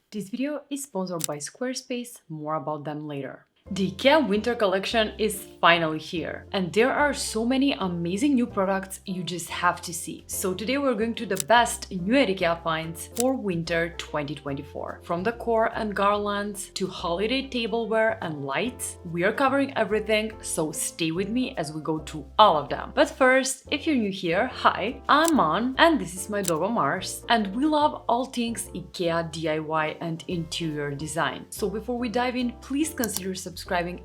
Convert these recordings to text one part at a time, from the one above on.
This video is sponsored by Squarespace, more about them later. The Ikea winter collection is finally here, and there are so many amazing new products you just have to see. So today we're going to the best new Ikea finds for winter 2024. From decor and garlands to holiday tableware and lights, we are covering everything, so stay with me as we go through all of them. But first, if you're new here, hi, I'm Mon, and this is my dog Mars, and we love all things Ikea DIY and interior design. So before we dive in, please consider subscribing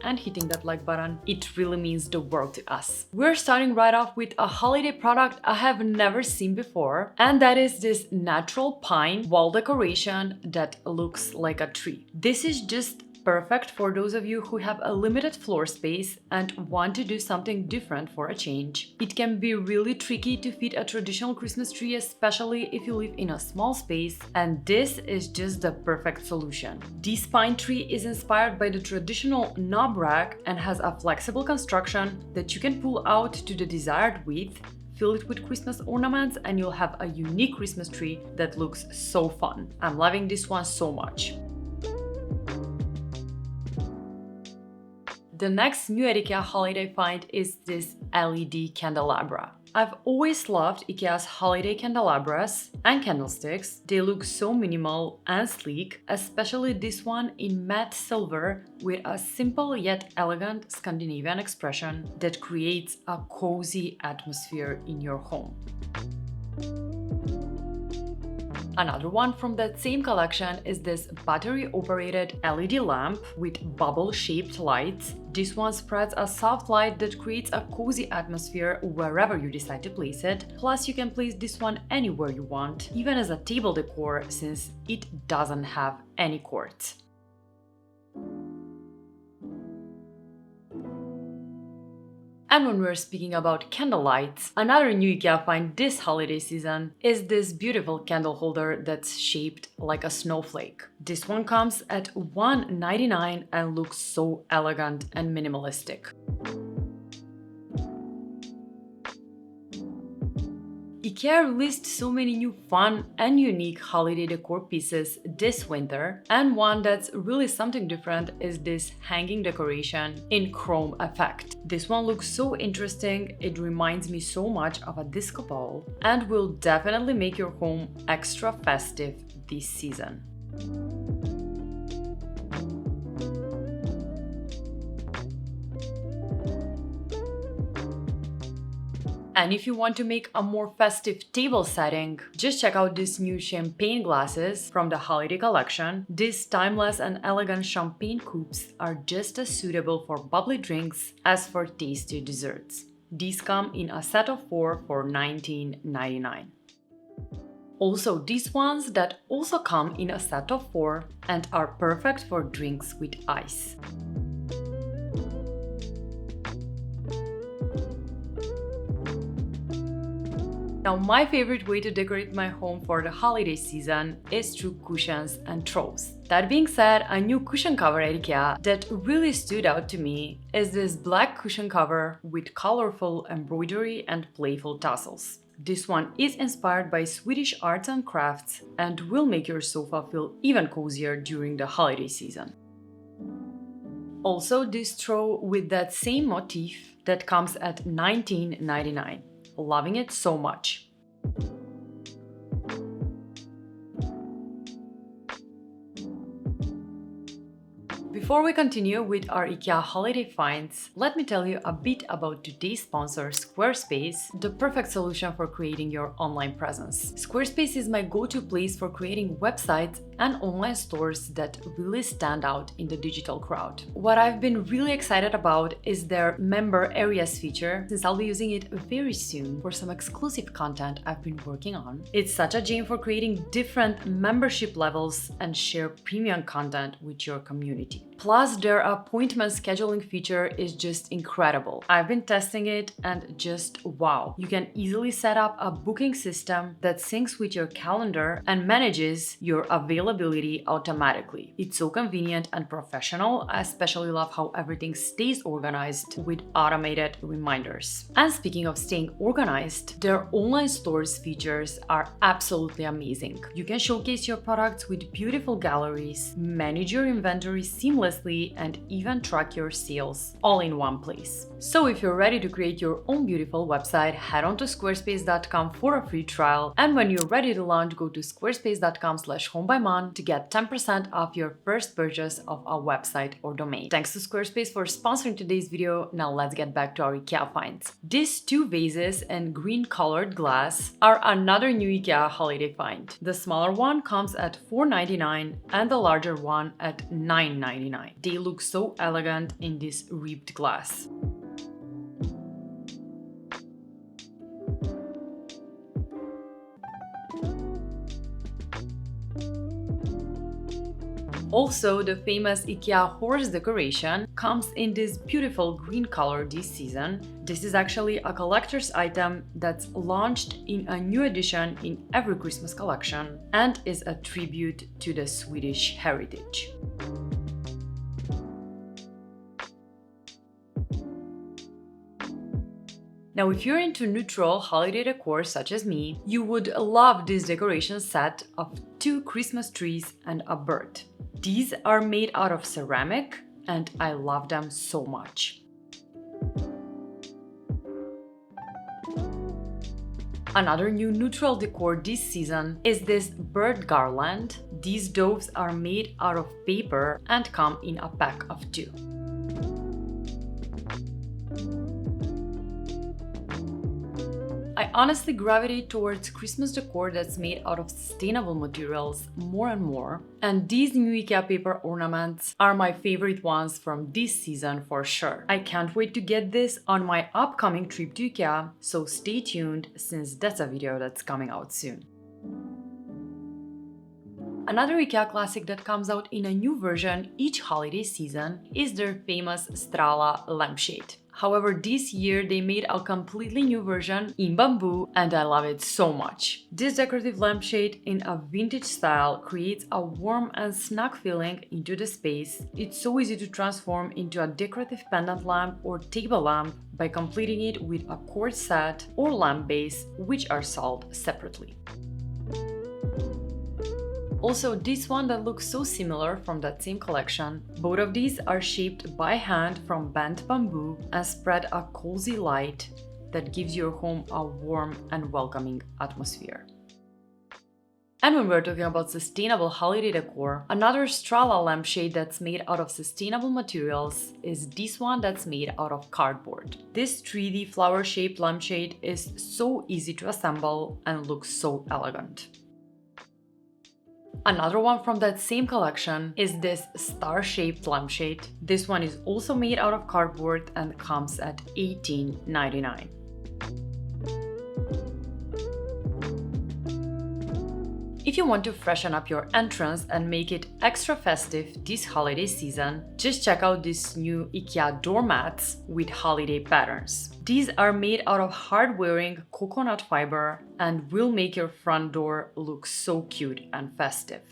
and hitting that like button. It really means the world to us. We're starting right off with a holiday product I have never seen before, and that is this natural pine wall decoration that looks like a tree. This is just perfect for those of you who have a limited floor space and want to do something different for a change. It can be really tricky to fit a traditional Christmas tree, especially if you live in a small space, and this is just the perfect solution. This pine tree is inspired by the traditional knob rack and has a flexible construction that you can pull out to the desired width, fill it with Christmas ornaments, and you'll have a unique Christmas tree that looks so fun. I'm loving this one so much. The next new IKEA holiday find is this LED candelabra. I've always loved IKEA's holiday candelabras and candlesticks. They look so minimal and sleek, especially this one in matte silver with a simple yet elegant Scandinavian expression that creates a cozy atmosphere in your home. Another one from that same collection is this battery-operated LED lamp with bubble-shaped lights. This one spreads a soft light that creates a cozy atmosphere wherever you decide to place it. Plus, you can place this one anywhere you want, even as a table decor, since it doesn't have any cords. And when we're speaking about candle lights, another new IKEA find this holiday season is this beautiful candle holder that's shaped like a snowflake. This one comes at $1.99 and looks so elegant and minimalistic. IKEA released so many new fun and unique holiday decor pieces this winter, and one that's really something different is this hanging decoration in chrome effect. This one looks so interesting, it reminds me so much of a disco ball and will definitely make your home extra festive this season. And if you want to make a more festive table setting, just check out these new champagne glasses from the holiday collection. These timeless and elegant champagne coupes are just as suitable for bubbly drinks as for tasty desserts. These come in a set of 4 for $19.99. Also, these ones that also come in a set of 4 and are perfect for drinks with ice. Now, my favorite way to decorate my home for the holiday season is through cushions and throws. That being said, a new cushion cover at IKEA that really stood out to me is this black cushion cover with colorful embroidery and playful tassels. This one is inspired by Swedish arts and crafts and will make your sofa feel even cozier during the holiday season. Also, this throw with that same motif that comes at $19.99. Loving it so much. Before we continue with our IKEA holiday finds, let me tell you a bit about today's sponsor, Squarespace, the perfect solution for creating your online presence. Squarespace is my go-to place for creating websites and online stores that really stand out in the digital crowd. What I've been really excited about is their member areas feature, since I'll be using it very soon for some exclusive content I've been working on. It's such a gem for creating different membership levels and share premium content with your community. Plus, their appointment scheduling feature is just incredible. I've been testing it and just wow. You can easily set up a booking system that syncs with your calendar and manages your availability automatically. It's so convenient and professional. I especially love how everything stays organized with automated reminders. And speaking of staying organized, their online store's features are absolutely amazing. You can showcase your products with beautiful galleries, manage your inventory seamlessly, and even track your sales all in one place. So if you're ready to create your own beautiful website, head on to squarespace.com for a free trial. And when you're ready to launch, go to squarespace.com/homebymon to get 10% off your first purchase of a website or domain. Thanks to Squarespace for sponsoring today's video. Now let's get back to our IKEA finds. These two vases and green colored glass are another new IKEA holiday find. The smaller one comes at $4.99 and the larger one at $9.99. They look so elegant in this ribbed glass. Also, the famous IKEA horse decoration comes in this beautiful green color this season. This is actually a collector's item that's launched in a new edition in every Christmas collection and is a tribute to the Swedish heritage. Now, if you're into neutral holiday decor such as me, you would love this decoration set of 2 Christmas trees and a bird. These are made out of ceramic and I love them so much. Another new neutral decor this season is this bird garland. These doves are made out of paper and come in a pack of 2. I honestly gravitate towards Christmas decor that's made out of sustainable materials more and more, and these new IKEA paper ornaments are my favorite ones from this season for sure. I can't wait to get this on my upcoming trip to IKEA, so stay tuned since that's a video that's coming out soon. Another IKEA classic that comes out in a new version each holiday season is their famous STRÅLA lampshade. However, this year they made a completely new version in bamboo and I love it so much. This decorative lampshade in a vintage style creates a warm and snug feeling into the space. It's so easy to transform into a decorative pendant lamp or table lamp by completing it with a cord set or lamp base, which are sold separately. Also, this one that looks so similar from that same collection. Both of these are shaped by hand from bent bamboo and spread a cozy light that gives your home a warm and welcoming atmosphere. And when we're talking about sustainable holiday decor, another STRÅLA lampshade that's made out of sustainable materials is this one that's made out of cardboard. This 3D flower-shaped lampshade is so easy to assemble and looks so elegant. Another one from that same collection is this star-shaped lampshade. This one is also made out of cardboard and comes at $18.99. If you want to freshen up your entrance and make it extra festive this holiday season, just check out these new IKEA doormats with holiday patterns. These are made out of hard-wearing coconut fiber and will make your front door look so cute and festive.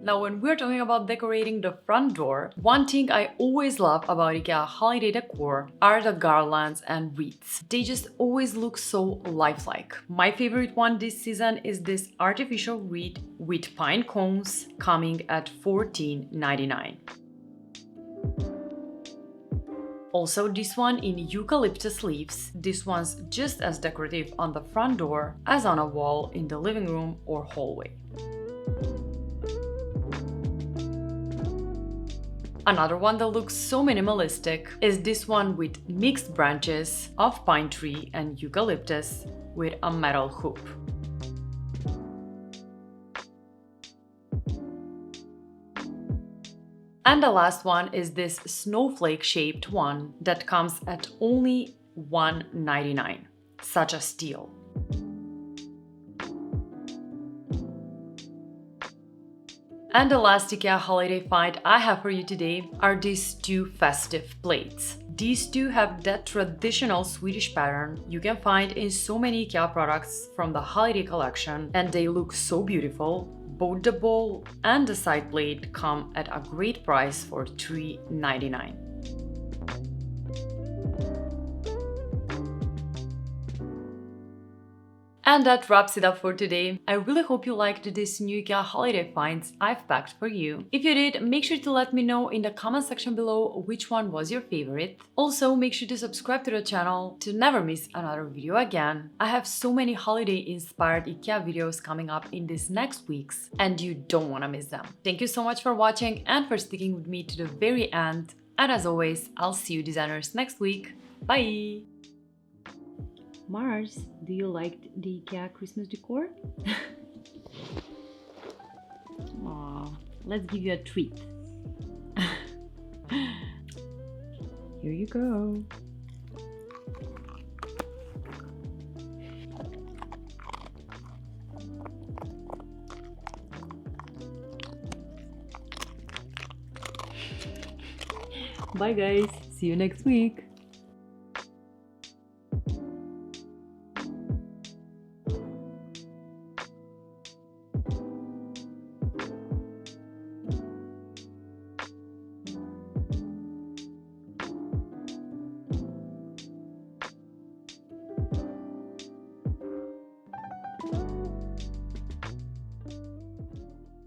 Now, when we're talking about decorating the front door, one thing I always love about IKEA holiday decor are the garlands and wreaths. They just always look so lifelike. My favorite one this season is this artificial wreath with pine cones coming at $14.99. Also, this one in eucalyptus leaves. This one's just as decorative on the front door as on a wall in the living room or hallway. Another one that looks so minimalistic is this one with mixed branches of pine tree and eucalyptus with a metal hoop. And the last one is this snowflake-shaped one that comes at only $199. Such a steal. And the last Ikea holiday find I have for you today are these two festive plates. These two have that traditional Swedish pattern you can find in so many Ikea products from the holiday collection, and they look so beautiful. Both the bowl and the side plate come at a great price for $3.99. And that wraps it up for today. I really hope you liked this new Ikea holiday finds I've packed for you. If you did, make sure to let me know in the comment section below which one was your favorite. Also, make sure to subscribe to the channel to never miss another video again. I have so many holiday-inspired Ikea videos coming up in these next weeks, and you don't want to miss them. Thank you so much for watching and for sticking with me to the very end. And as always, I'll see you designers next week. Bye! Mars, do you like the Ikea Christmas decor? Aw, let's give you a treat. Here you go. Bye guys, see you next week.